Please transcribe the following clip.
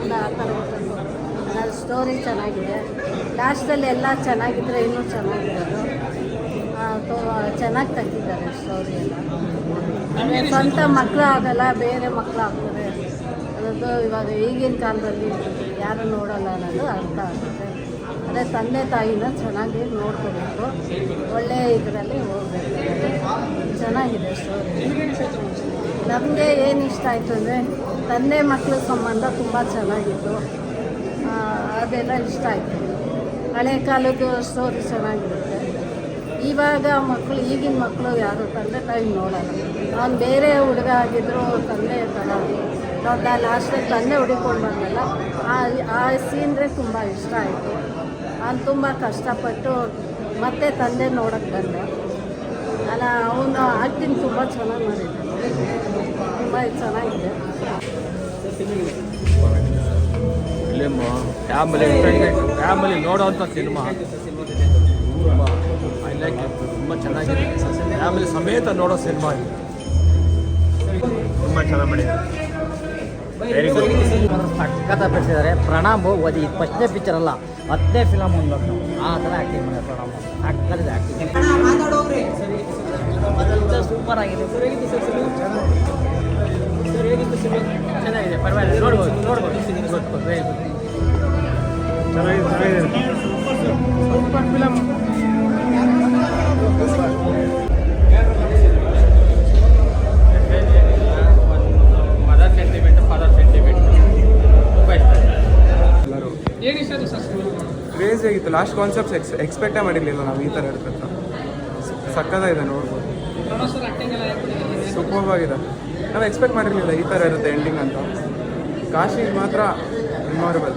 ಆ ಥರ ಸ್ಟೋರಿ ಚೆನ್ನಾಗಿದೆ. ಲಾಸ್ಟಲ್ಲಿ ಎಲ್ಲ ಚೆನ್ನಾಗಿದ್ದರೆ ಇನ್ನೂ ಚೆನ್ನಾಗಿರೋದು. ಚೆನ್ನಾಗಿ ತೆಗ್ದಿದ್ದಾರೆ ಸ್ಟೋರಿ ಎಲ್ಲ. ಅದೇ ಸ್ವಂತ ಮಕ್ಕಳು ಆಗಲ್ಲ, ಬೇರೆ ಮಕ್ಕಳು ಆಗ್ತಾರೆ ಅನ್ನೋದು ಇವಾಗ ಈಗಿನ ಕಾಲದಲ್ಲಿ ಯಾರು ನೋಡೋಲ್ಲ ಅನ್ನೋದು ಅರ್ಥ ಆಗುತ್ತೆ. ಅದೇ ತಂದೆ ತಾಯಿನ ಚೆನ್ನಾಗಿ ನೋಡ್ಕೋಬೇಕು, ಒಳ್ಳೆಯ ಇದರಲ್ಲಿ ಹೋಗ್ಬೇಕು. ಚೆನ್ನಾಗಿದೆ ಸ್ಟೋರಿ. ನಮಗೆ ಏನು ಇಷ್ಟ ಆಯಿತು ಅಂದರೆ ತಂದೆ ಮಕ್ಕಳ ಸಂಬಂಧ ತುಂಬ ಚೆನ್ನಾಗಿತ್ತು. ಅದೆಲ್ಲ ಇಷ್ಟ ಆಯಿತು. ಹಳೆ ಕಾಲದ್ದು ಸ್ಟೋರಿ ಚೆನ್ನಾಗಿರುತ್ತೆ. ಇವಾಗ ಮಕ್ಕಳು, ಈಗಿನ ಮಕ್ಕಳು ಯಾರು ತಂದೆ ತಾಯಿ ನೋಡೋಲ್ಲ. ಅವ್ನು ಬೇರೆ ಹುಡುಗ ಆಗಿದ್ರು ತಂದೆ ಥರ ದೊಡ್ಡ ಲಾಸ್ಟಿಗೆ ತಂದೆ ಹುಡುಕೊಂಡು ಬಂದಲ್ಲ, ಆ ಸೀನ್ರೆ ತುಂಬ ಇಷ್ಟ ಆಯಿತು. ಅವ್ನು ತುಂಬ ಕಷ್ಟಪಟ್ಟು ಮತ್ತೆ ತಂದೆ ನೋಡೋಕ್ಕೆ ಬಂದ ಅಲ್ಲ. ಅವನು ಆ್ಯಕ್ಟಿಂಗ್ ತುಂಬ ಚೆನ್ನಾಗಿ ಮಾಡಿದ್ದಾನೆ, ತುಂಬ ಚೆನ್ನಾಗಿದೆ. ಫ್ಯಾಮಿಲಿ ನೋಡೋವಂಥ ಸಿನಿಮಾ ತುಂಬ ಐ ಲೈಕ್ ಇಟ್. ತುಂಬ ಚೆನ್ನಾಗಿದೆ. ಫ್ಯಾಮಿಲಿ ಸಮೇತ ನೋಡೋ ಸಿನಿಮಾ ಇದು. ತುಂಬ ಚೆನ್ನಾಗಿ ಮಾಡಿದ್ದಾರೆ. Very good. ಸಖತ್ ಬೆಳೆಸಿದ್ದಾರೆ. ಪ್ರಣಾಮ್ ಓದಿ ಫಸ್ಟ್ನೇ ಪಿಕ್ಚರ್ ಅಲ್ಲ, 10ನೇ ಫಿಲಮ್ ಒಂದು ಆ ಥರ ಆ್ಯಕ್ಟಿಂಗ್ ಮಾಡಿದ್ದಾರೆ ಪ್ರಣಾಮ್. ಸಖತ್ತಿದೆ ಆ್ಯಕ್ಟಿಂಗ್, ಸೂಪರ್ ಆಗಿದೆ. ಚೆನ್ನಾಗಿದೆ, ಪರವಾಗಿಲ್ಲ, ನೋಡ್ಬೋದು ವೆರಿ ಗುಡ್. ಚೆನ್ನಾಗಿದೆ. Super film. Mother sentiment, father sentiment ತುಂಬ ಇಷ್ಟ. ಕ್ರೇಜಿ ಆಗಿತ್ತು. ಲಾಸ್ಟ್ ಕಾನ್ಸೆಪ್ಟ್ಸ್ ಎಕ್ಸ್ಪೆಕ್ಟೇ ಮಾಡಿರಲಿಲ್ಲ ನಾವು ಈ ಥರ ಇರ್ತಂತ. ಸಕ್ಕತ್ತಾಗಿದೆ, ನೋಡ್ಬೋದು. ಸೂಪರ್ ಆಗಿದೆ. ನಾವು ಎಕ್ಸ್ಪೆಕ್ಟ್ ಮಾಡಿರಲಿಲ್ಲ ಈ ಥರ ಇರುತ್ತೆ ಎಂಡಿಂಗ್ ಅಂತ. ಕಾಶಿ ಮಾತ್ರ ಮೆಮೊರೇಬಲ್.